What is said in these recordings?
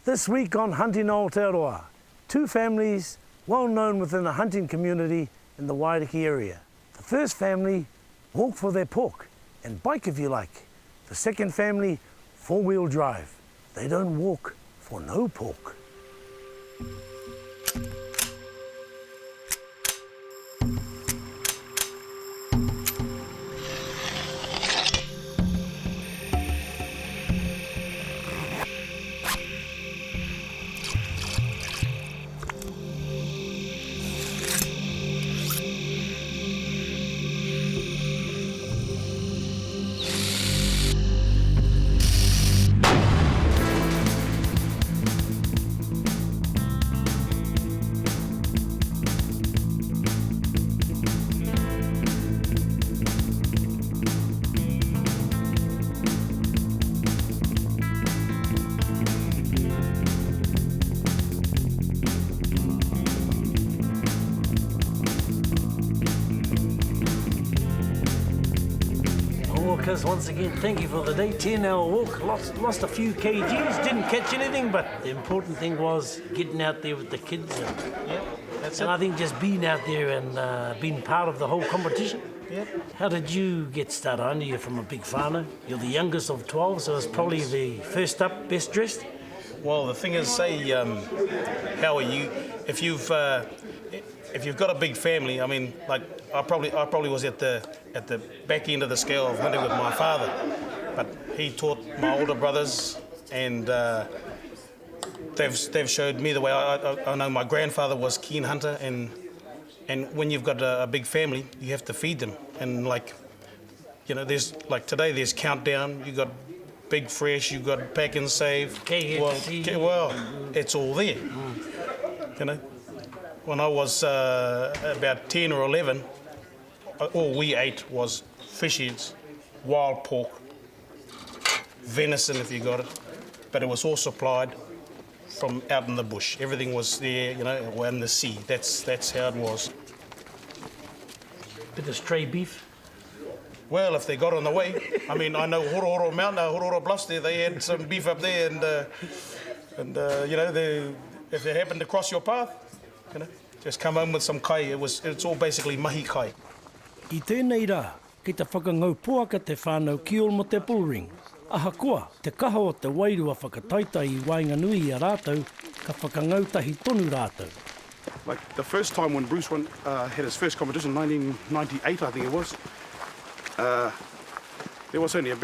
This week on Hunting Aotearoa, two families well known within the hunting community in the Wairiki area. The first family walk for their pork and bike if you like. The second family, four-wheel drive. They don't walk for no pork. Once again, thank you for the day. 10-hour walk, lost a few kgs, didn't catch anything, but the important thing was getting out there with the kids. And I think just being out there and being part of the whole competition. Yeah. How did you get started? I know you're from a big whānau. You're the youngest of 12, so it's probably the first up, best dressed. Well, the thing is, say, how are you? If you've got a big family, I mean, like I probably was at the back end of the scale of hunting with my father, but he taught my older brothers, and they've showed me the way. I know my grandfather was keen hunter, and when you've got a big family, you have to feed them, and like, you know, there's like today there's countdown. You got Big Fresh, you got Pack and Save. Well, it's all there. You know, when I was about 10 or 11, all we ate was fish heads, wild pork, venison if you got it, but it was all supplied from out in the bush. Everything was there, you know, in the sea. That's how it was. Bit of stray beef. Well, if they got on the way, I mean, I know Hororo Mountain, Hororo Bluffs there, they had some beef up there, and you know, if they happened to cross your path, you know, just come home with some kai. It's all basically mahi kai. I tēnei rā, kei te whakangau puaka te whānau Kiel mo te bullring. Ahakoa, te kaha o te wairua whakataita I Wainganui a rātou, ka whakangau tahi tonu rātou. Like the first time when Bruce had his first competition, 1998 I think it was, there was only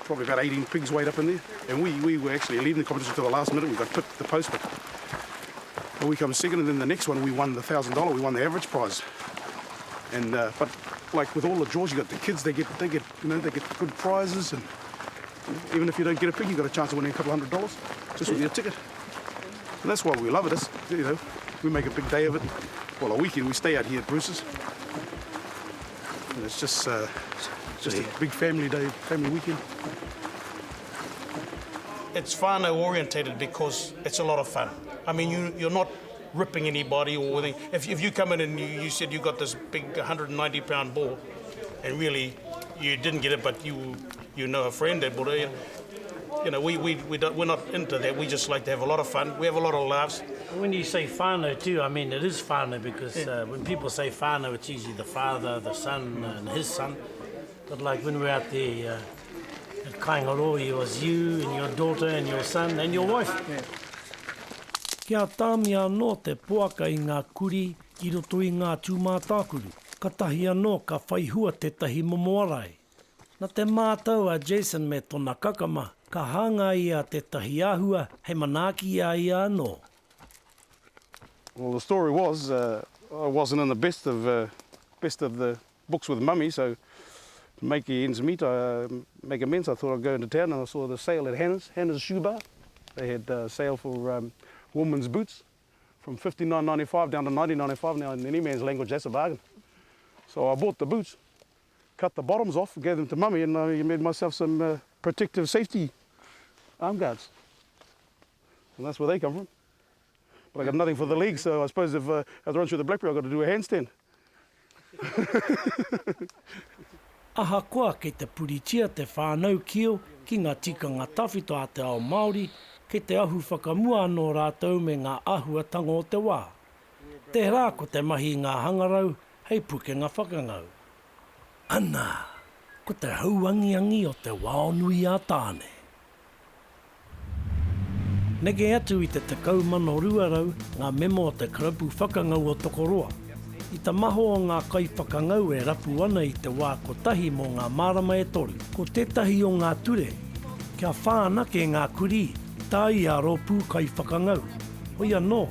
probably about 18 pigs weighed up in there, and we were actually leading the competition to the last minute. We got pipped the post, but we come second, and then the next one we won the $1,000. We won the average prize, and but like with all the draws, you got the kids. They get good prizes, and even if you don't get a pig, you got a chance of winning a couple $100 just with your ticket. And that's why we love it. You know, we make a big day of it. Well, a weekend we stay out here at Bruce's. And it's just a big family day, family weekend. It's whānau orientated because it's a lot of fun. I mean, you're not ripping anybody or anything. If you come in and you said you got this big 190-pound bull, and really you didn't get it, but you know a friend that bought it. You know, we're not into that. We just like to have a lot of fun. We have a lot of laughs. When you say whānau too, I mean, it is whānau because when people say whānau, it's usually the father, the son, and his son. But like when we're out there at Kaingaroa, it was you and your daughter and your son and your wife. Yeah. Kia tāmia anō te puaka I ngā kuri ki roto I ngā tūmātākuru. Ka tahi anō ka whaihua te tahi momoarai. Nā te mātau a Jason me tōna kakama, ka hanga ia te tahi āhua, hei manaaki ia anō. Well, the story was I wasn't in the best of the books with Mummy, so to make ends meet, make amends, I thought I'd go into town, and I saw the sale at Hannah's Shoe Bar. They had a sale for women's boots from $59.95 down to $19.95. Now in any man's language, that's a bargain. So I bought the boots, cut the bottoms off, gave them to Mummy, and I made myself some protective safety arm guards. And that's where they come from. But I got nothing for the legs, so I suppose if I run through the blackberry, I've got to do a handstand. Ahakoa kei te puritia te whānau Kiel ki ngā tikanga tawhito a te ao Māori, Kei te ahu whakamua anō rātou me ngā ahuatanga o te wā. Te rā ko te mahi ngā hangarau, hei puke ngā whakangau. Ana, ko te hauangiangi o te wāonui a tāne. Neke atu i te tekau mano ruarau, ngā memo o te karapu whakangau o Tokoroa. I ta maho o ngā kai whakangau e rapu ana i te wā ko tahi mō ngā marama e toru. Ko tētahi o ngā ture, kia whānake ngā kuri, tā i a ropu kai whakangau. Hoi anō,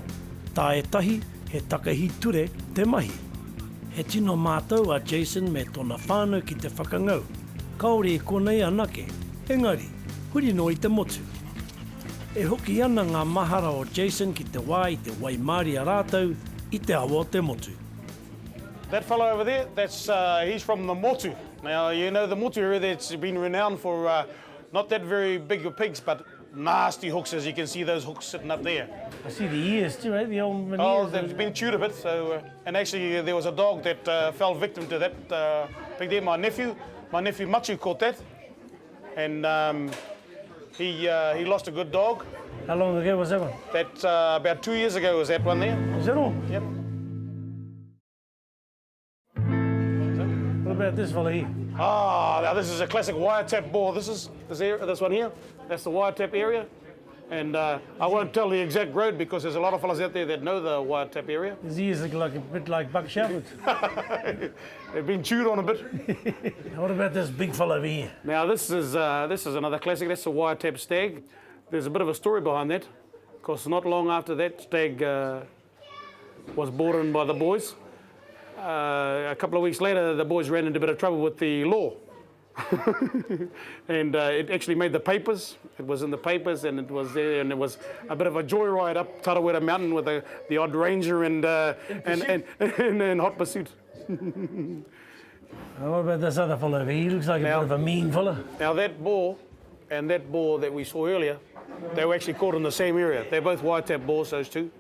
tā e tahi, he takahi ture, te mahi. He tino mātou a Jason me tōna whānau ki te whakangau. Kaore e konei anake, engari, huri no i te motu. E hoki ana ngā mahara o Jason ki te wā i te Waimari a rātou, i te awa o te motu. That fellow over there, he's from the Motu. Now, you know the Motu area, that's been renowned for not that very big of pigs, but nasty hooks, as you can see those hooks sitting up there. I see the ears too, eh? The old man Oh, ears. they've been chewed a bit, so... and actually, there was a dog that fell victim to that pig there. My nephew Machu caught that, and he lost a good dog. How long ago was that one? That about 2 years ago was that one there. Is that all? Yep. What about this fella here? Ah, now this is a classic wiretap boar. This one here. That's the wiretap area. And I won't tell the exact road because there's a lot of fellas out there that know the wiretap area. His ears look like a bit like Buck Shelford. They've been chewed on a bit. What about this big fella over here? Now this is another classic. That's the wiretap stag. There's a bit of a story behind that. Because not long after that stag was brought in by the boys. A couple of weeks later, the boys ran into a bit of trouble with the law. And it actually made the papers. It was in the papers and it was there, and it was a bit of a joyride up Tarawera Mountain with the odd ranger and hot pursuit. What about this other fella over here? He looks like a bit of a mean fella. Now that boar and that boar that we saw earlier, they were actually caught in the same area. They're both wiretap boars, those two.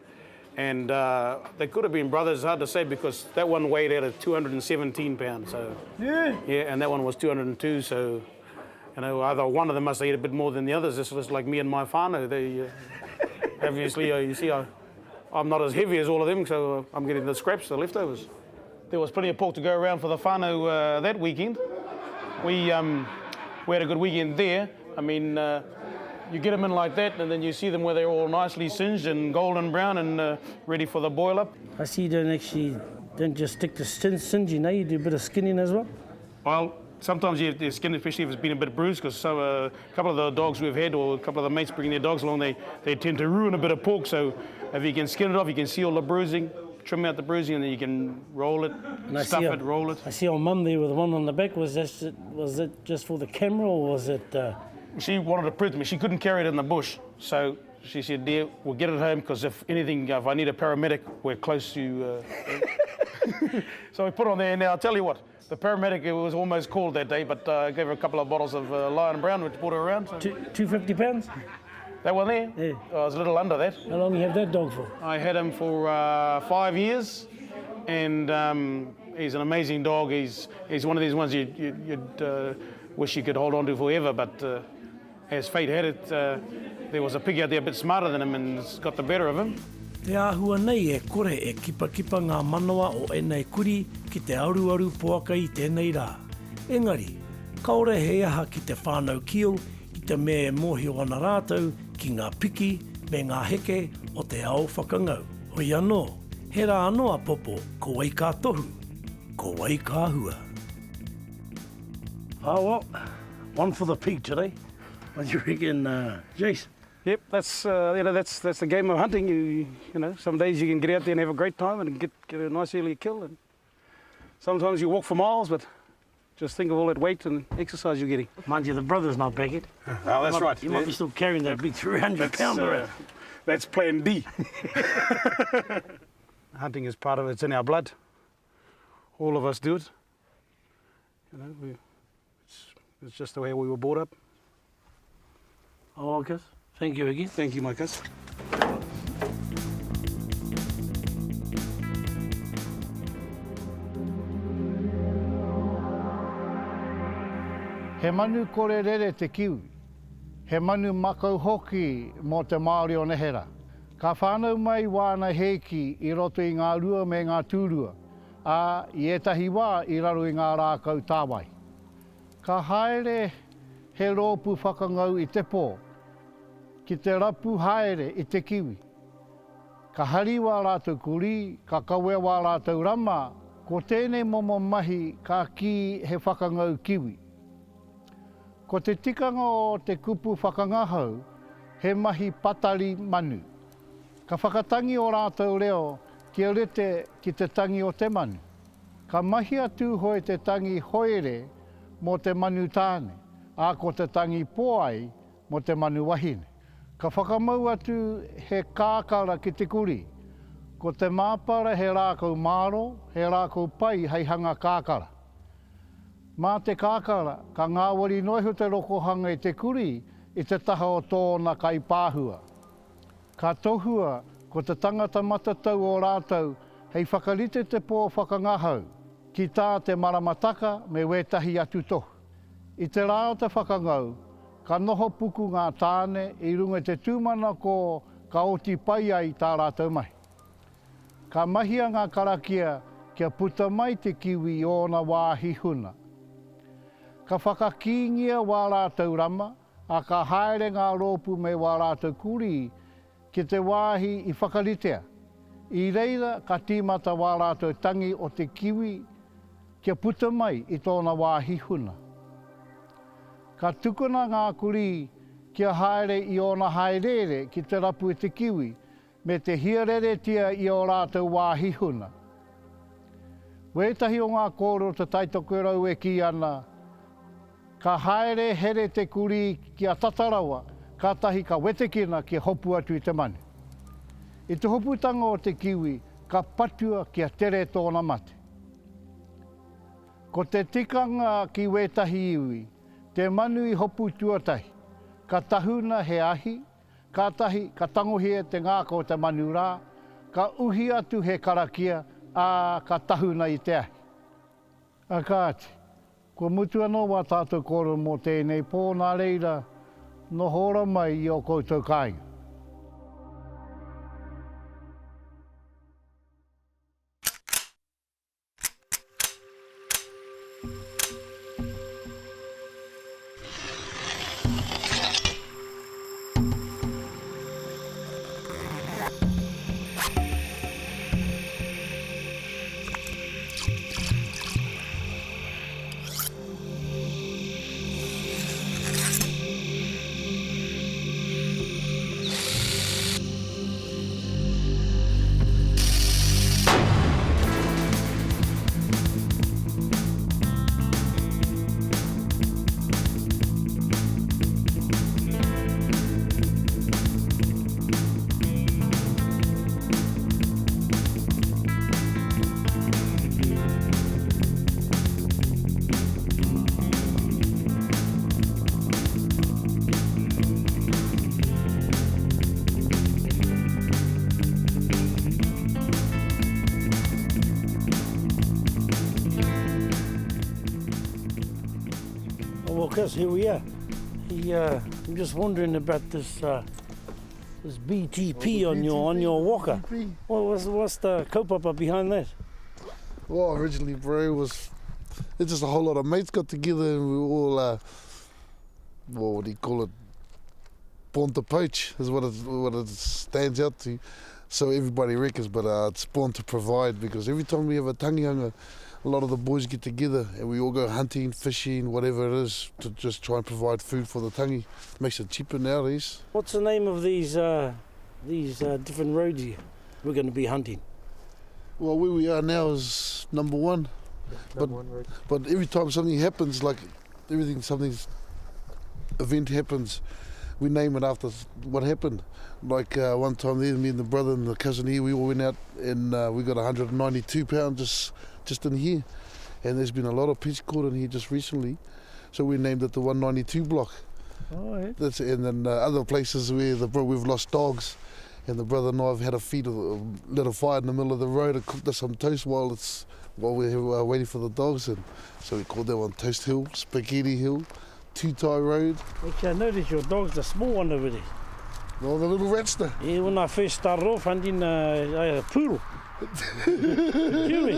And they could have been brothers, hard to say, because that one weighed out at 217 pounds. So yeah, and that one was 202. So you know, either one of them must have eaten a bit more than the others. This was like me and my whānau. They obviously, you see, I'm not as heavy as all of them, so I'm getting the scraps, the leftovers. There was plenty of pork to go around for the whānau that weekend. We had a good weekend there. I mean. You get them in like that, and then you see them where they're all nicely singed and golden brown and ready for the boil up. I see you don't just stick to singeing, eh? You do a bit of skinning as well? Well, sometimes you have to skin, especially if it's been a bit bruised, because a couple of the dogs we've had, or a couple of the mates bringing their dogs along, they tend to ruin a bit of pork. So if you can skin it off, you can see all the bruising, trim out the bruising, and then you can roll it, stuff it, roll it. I see old Mum there with the one on the back. Was it just for the camera, or was it... She wanted to prove to me she couldn't carry it in the bush, so she said, "Dear, we'll get it home because if I need a paramedic, we're close to." So we put on there. Now I'll tell you what, the paramedic was almost called that day, but I gave her a couple of bottles of Lion Brown, which brought her around. So. 250 pounds? That one there? Yeah. I was a little under that. How long you have that dog for? I had him for 5 years, and he's an amazing dog. He's one of these ones you'd wish you could hold on to forever, but. As fate had it, there was a pig out there a bit smarter than him and it's got the better of him. Te āhua nei e kore e kipa ngā manawa o enei kuri ki te aruaru poaka i tēnei rā. Engari, kaore he aha ki te whānau Kiel, ki te mea e mōhio ana rātou, ki ngā piki me ngā heke o te ao whakangau. Hoi anō, he rā anō a popo, ko wai kā tohu, ko wai kā hua. Oh well, one for the pig today. What do you reckon, Jace? Yep, that's the game of hunting. You know, some days you can get out there and have a great time and get a nice early kill, and sometimes you walk for miles, but just think of all that weight and exercise you're getting. Mind you, the brother's not back yet. Oh, that's right. You might be still carrying that big 300-pounder around. That's plan D. Hunting is part of it. It's in our blood. All of us do it. You know, it's just the way we were brought up. Oh, okay. Thank you again. Thank you, my cuz. He manu kore rere te kiwi. he manu makau hoki mō te Māori o Nehera. Ka whānau mai wāna heiki i roto i ngā rua me ngā tūrua, a i etahi wā i raro i ngā rākau tāwai. Ka haere he rōpu whakangau i te pō, ki te rapu haere i te kiwi. Ka hari wā rātou kuri, ka kawea wā rātou rama, ko tēnei momo mahi ka ki he whakangau kiwi. Ko te tikanga o te kupu whakangahau, he mahi patari manu. Ka whakatangi o rātou reo kia rete ki te tangi o te manu. Ka mahi atu hoi te tangi hoere mō te manu tāne, a ko te tangi pōai mō te manu wahine. Ka whakamau atu he kākara ki te kuri, ko te māpara he rākau māro, he rākau pai hei hanga kākara. Mā te kākara, ka ngāwari noiho te rokohanga i te kuri i te taha o tōna kai pāhua. Ka tohua, ko te tangata matatau o rātou hei whakarite te pō whakangahau, ki tā te maramataka me wetahi atu tohu. I te rā o te whakangau, ka noho puku ngā tāne i runga te tūmana ko ka oti pai ai tā rātou mai. Ka mahia ngā karakia kia puta mai te kiwi o na wāhi huna. Ka whakakingia wā rātou rama, a ka haere ngā rōpu me wā rātou kuri ki te wāhi i whakaritea. I reira ka tīmata wā rātou tangi o te kiwi kia puta mai i tōna wāhi huna. Ka tukuna ngā kuri kia haere i ona haerere ki te rapu i te kiwi me te hiarere tia i o rātou wāhi huna. Wētahi o ngā kōrero te taitokerau e ki ana, ka haere here te kuri kia tatarawa, ka tahi ka wetekina kia hopu atu i te manu. I te hoputanga o te kiwi, ka patua kia tere tōna mate. Ko te tikanga ki wētahi iwi, te manu i hopu tuatahi, ka tahuna he ahi, ka tahi ka tangohia te ngāko o te manu rā, ka uhi atu he karakia, a ka tahuna i te ahi. A kāti, ko mutu anō wā tātou kōrero mō tēnei pō nā reira, no hora mai i o koutou kāinga. Well, Chris, here we are. I'm just wondering about this this BTP on your walker. What's the kaupapa behind that? Well, originally, bro, it's just a whole lot of mates got together and we all, well, what do you call it? Born to poach is what it stands out to. So everybody reckons, but it's born to provide, because every time we have a tangihanga, a lot of the boys get together and we all go hunting, fishing, whatever it is, to just try and provide food for the tangi. Makes it cheaper nowadays. What's the name of these different roads here we're going to be hunting? Well, where we are now is number one. But every time something happens, like something's event happens, we name it after what happened. Like one time there, me and the brother and the cousin here, we all went out and we got 192 pounds just in here. And there's been a lot of pitch caught in here just recently. So we named it the 192 block. Oh, yeah. And then other places where we've lost dogs. And the brother and I have had a feed of a little fire in the middle of the road and cooked us some toast while we were waiting for the dogs. And so we called that one Toast Hill, Spaghetti Hill, Two-tie road. Actually, I noticed your dog's the small one over there. Oh, the little ratster. Yeah, when I first started off hunting a poodle. Kiwi.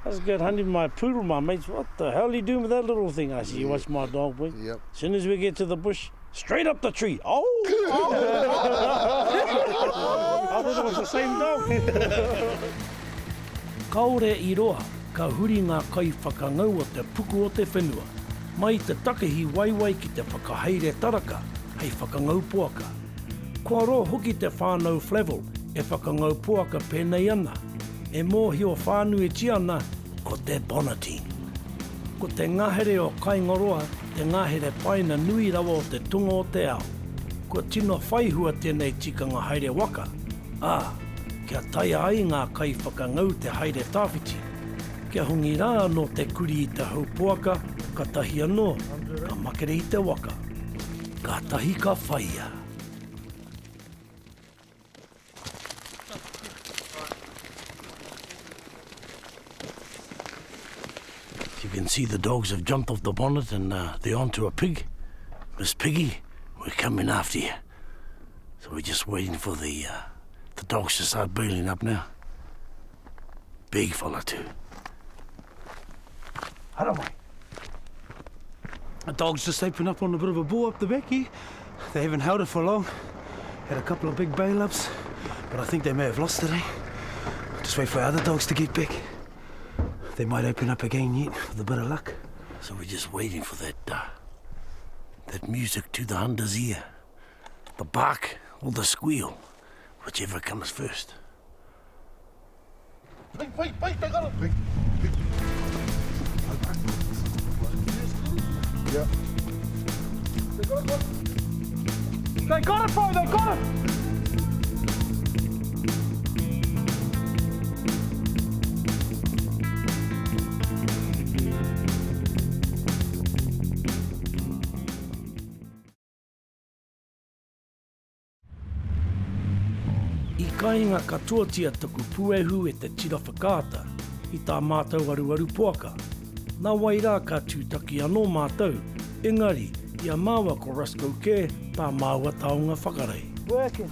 I was good hunting my poodle, my mates. What the hell are you doing with that little thing? I said, you watch my dog, boy. Yep. As soon as we get to the bush, straight up the tree. Oh! I thought it was the same dog. Kaore I roa, ka huri ngā kai whakangau o te puku o te whenua. Mai te takehi waiwai ki te whakahaere taraka, hei whakangau puaka. Kua roa hoki te whānau Flavel, e whakangau puaka pēnei ana. E mōhi o whānui tiana, ko te Bonnetting. Ko te ngahere o Kaingaroa, te ngahere paina nui rawa o te tunga o te ao. Ko tino whaihua tēnei tikanga haere waka. Kia taia ai ngā kai whakangau te haere tāwhiti. Kia hongi rā no te kuri i te hau puaka, ka tahi anō, ka makere i te waka. Ka tahi ka whaia. You can see the dogs have jumped off the bonnet and they're onto a pig. Miss Piggy, we're coming after you. So we're just waiting for the dogs to start bailing up now. Big fella too. Harawai. The dogs just opened up on a bit of a bull up the back here. They haven't held it for long. Had a couple of big bail-ups, but I think they may have lost it, eh? Just wait for other dogs to get back. They might open up again yet, with a bit of luck. So we're just waiting for that music to the hunter's ear. The bark or the squeal, whichever comes first. Wait, they got it. Yeah. They got it. They got it, bro! They got it! I kāinga katoatia tuku puehu e te tira whakaata i tā mātou aru puaka. Nā wai rā ka tūtaki anō mātou, engari, ia māua ko Roscoe Kē, tā māua taonga whakarei. Working.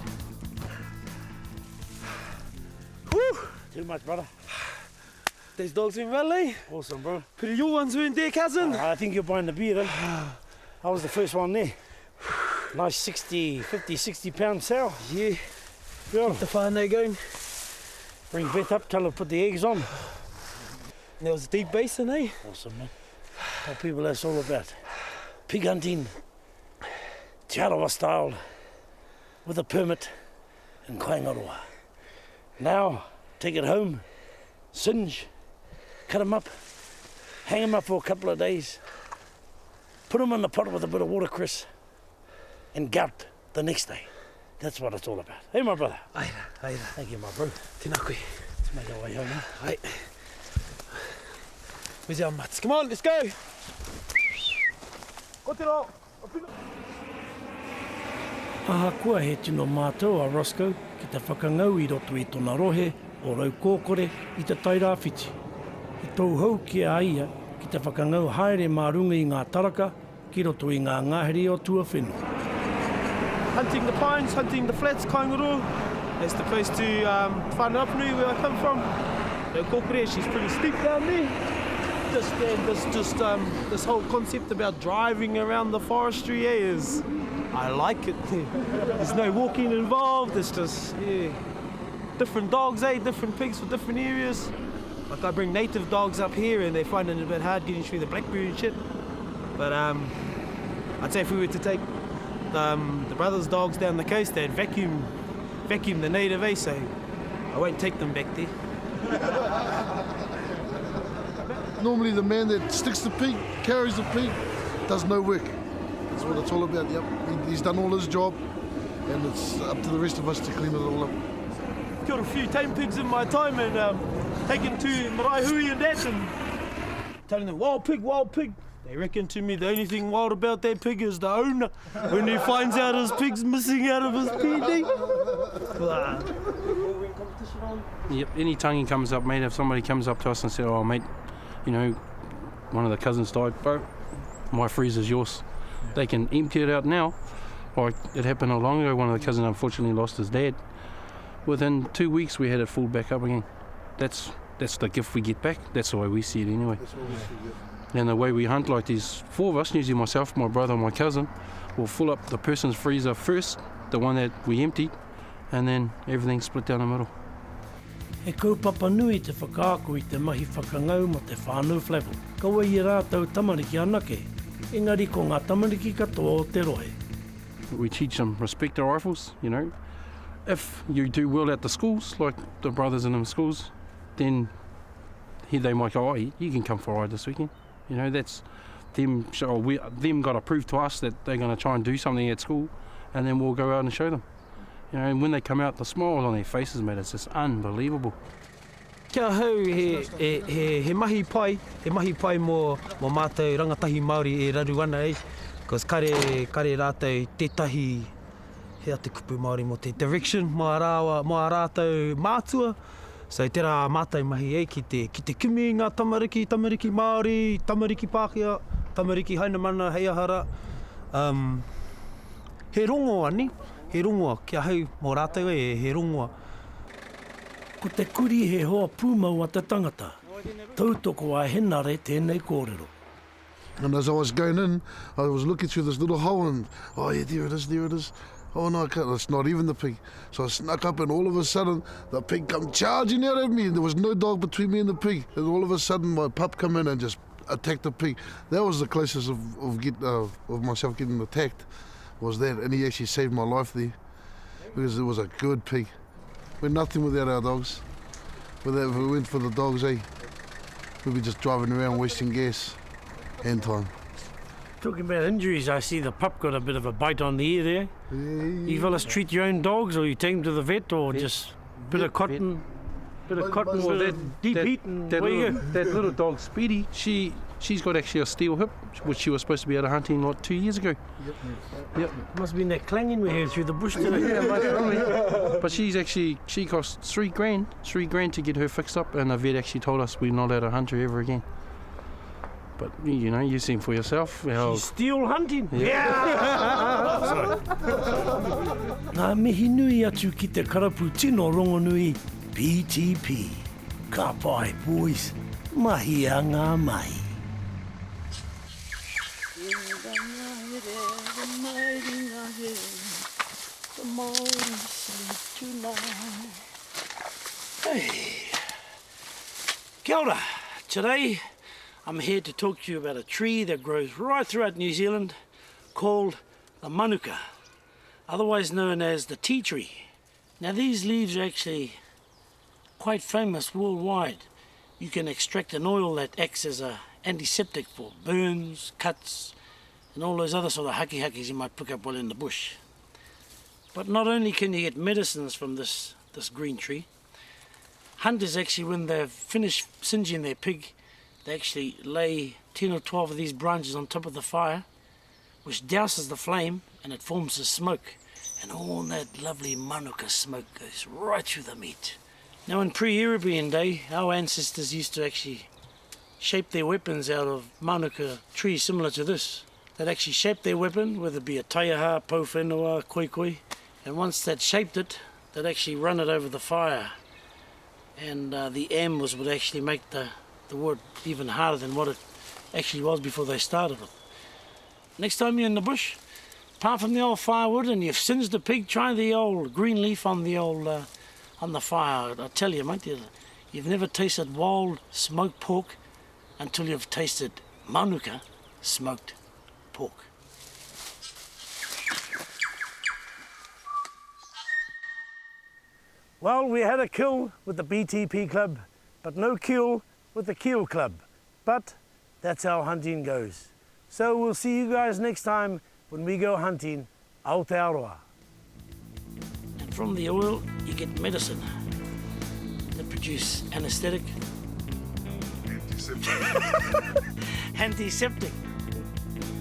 Woo! Too much, brother. These dogs in well, eh? Awesome, bro. Pretty your ones weren't there, cousin? I think you're buying the beer, eh? I was the first one there. Nice 50, 60 pound sow. Yeah. Beautiful. The whānau going. Bring Beth up, tell her to put the eggs on. And there was a deep basin, eh? Awesome, man. Tell people that's all about. Pig hunting, Aotearoa style, with a permit in Kaingaroa. Now, take it home, singe, cut them up, hang them up for a couple of days, put them in the pot with a bit of watercress, and gout the next day. That's what it's all about. Hey, my brother. Aira. Thank you, my bro. Tēnā koe. Let's make our way home, eh? Hey. Where's our mutts? Come on, let's go! Kotero! Ahakoa he tino mātou a Roscoe ki te whakangau I roto I tōna rohe o rau kōkore I te tairāwhiti. I tau hau ki a ia ki te whakangau haere mārunga I ngā taraka ki roto I ngā ngāhere o tua whenua. Hunting the pines, hunting the flats, Kaingaroa. That's the place to whānau Apinui, where I come from. No kōkore, she's pretty steep down there. This whole concept about driving around the forestry is, I like it. There's no walking involved. It's just different dogs, different pigs for different areas. Like I bring native dogs up here, and they find it a bit hard getting through the blackberry and shit. But I'd say if we were to take the brothers' dogs down the coast, they'd vacuum the native, so I won't take them back there. Normally the man that sticks the pig, carries the pig, does no work. That's what it's all about. Yep. He's done all his job, and it's up to the rest of us to clean it all up. Killed a few tame pigs in my time and taken to marae hui and that and telling them, wild pig. They reckon to me the only thing wild about that pig is the owner when he finds out his pig's missing out of his PD. Yep, any tangi comes up, mate, if somebody comes up to us and said, oh mate, you know, one of the cousins died, bro, my freezer's yours. They can empty it out now. Like it happened not long ago, one of the cousins unfortunately lost his dad. Within 2 weeks we had it full back up again. That's the gift we get back. That's the way we see it anyway. And the way we hunt, like there's 4 of us, usually myself, my brother and my cousin, we'll fill up the person's freezer first, the one that we emptied, and then everything's split down the middle. He kaupapa nui te whakaako I te mahi whakangau mo te whānau flavel. Kaua I rātou tamariki anake, engari ko ngā tamariki katoa o te rohe. We teach them respect the rifles, you know. If you do well at the schools, like the brothers in them schools, then they might go, oh, you can come for a ride this weekend. You know, that's them got to prove to us that they're going to try and do something at school, and then we'll go out and show them. You know, and when they come out, the smiles on their faces, mate, it's just unbelievable. Kia hau he mahi pai mo mātou rangatahi Māori e raru ana because kare rātou tētahi hea te kupu Māori mo te direction mo a rātou mātua. So tērā mātou mahi ki te kimi ngā tamariki Māori, tamariki Pākehā, tamariki Hainamana, Heiahara. He rongoa ni, he rongoa, kia hau mō rātou he rongoa. Ko te kuri he hoa pūmau a te tangata, tautoko a henare tēnei kōrero. And as I was going in, I was looking through this little hole and, oh yeah, there it is. Oh no, it's not even the pig. So I snuck up and all of a sudden the pig come charging out at me. There was no dog between me and the pig. And all of a sudden my pup come in and just attacked the pig. That was the closest of myself getting attacked, was that. And he actually saved my life there because it was a good pig. We're nothing without our dogs. If we went for the dogs, we'd be just driving around wasting gas and time. Talking about injuries, I see the pup got a bit of a bite on the ear there. You fellas treat your own dogs, or you take them to the vet, or just bit of cotton, bit of deep heat, and that little dog, Speedy, she's got actually a steel hip, which she was supposed to be out of hunting like 2 years ago. Yep. Must have been that clanging we heard through the bush today. But she cost $3,000 to get her fixed up, and the vet actually told us we're not allowed to hunt her ever again. But, you know, you've seen for yourself. She's still hunting. Yeah! Nā mihi nui atu ki te karapu tino rongonui, PTP. Ka pai, boys. Mahi a ngā mai. Hey. Kia ora. Today, I'm here to talk to you about a tree that grows right throughout New Zealand called the manuka, otherwise known as the tea tree. Now these leaves are actually quite famous worldwide. You can extract an oil that acts as an antiseptic for burns, cuts, and all those other sort of haki-hakis you might pick up while in the bush. But not only can you get medicines from this green tree, hunters actually, when they've finished singeing their pig, they actually lay 10 or 12 of these branches on top of the fire, which douses the flame and it forms a smoke. And all that lovely manuka smoke goes right through the meat. Now in pre-European day, our ancestors used to actually shape their weapons out of manuka trees similar to this. They'd actually shape their weapon, whether it be a taiaha, pauwhenua, koikoi, and once they'd shaped it, they'd actually run it over the fire. And the embers would actually make the wood even harder than what it actually was before they started it. Next time you're in the bush, apart from the old firewood and you've singed the pig, try the old green leaf on the old on the fire. I tell you, mate, you've never tasted wild smoked pork until you've tasted manuka smoked pork. Well, we had a kill with the BTP club, but no kill with the Kiel Club. But that's how hunting goes. So we'll see you guys next time when we go hunting Aotearoa. And from the oil, you get medicine that produce anesthetic. Antiseptic.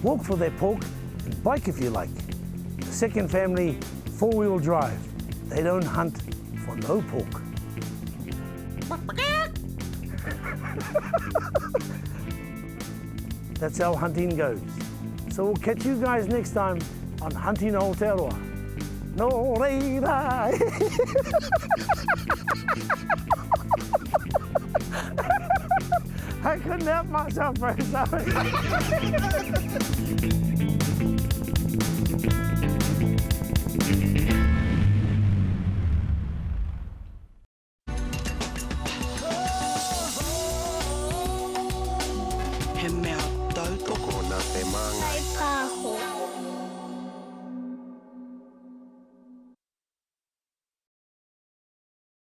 Walk for their pork and bike if you like. The second family, 4-wheel drive. They don't hunt for no pork. That's how hunting goes. So we'll catch you guys next time on Hunting Aotearoa. No reira. I couldn't help myself for a second. He mea tau toko nā te maanga. Kai pāho.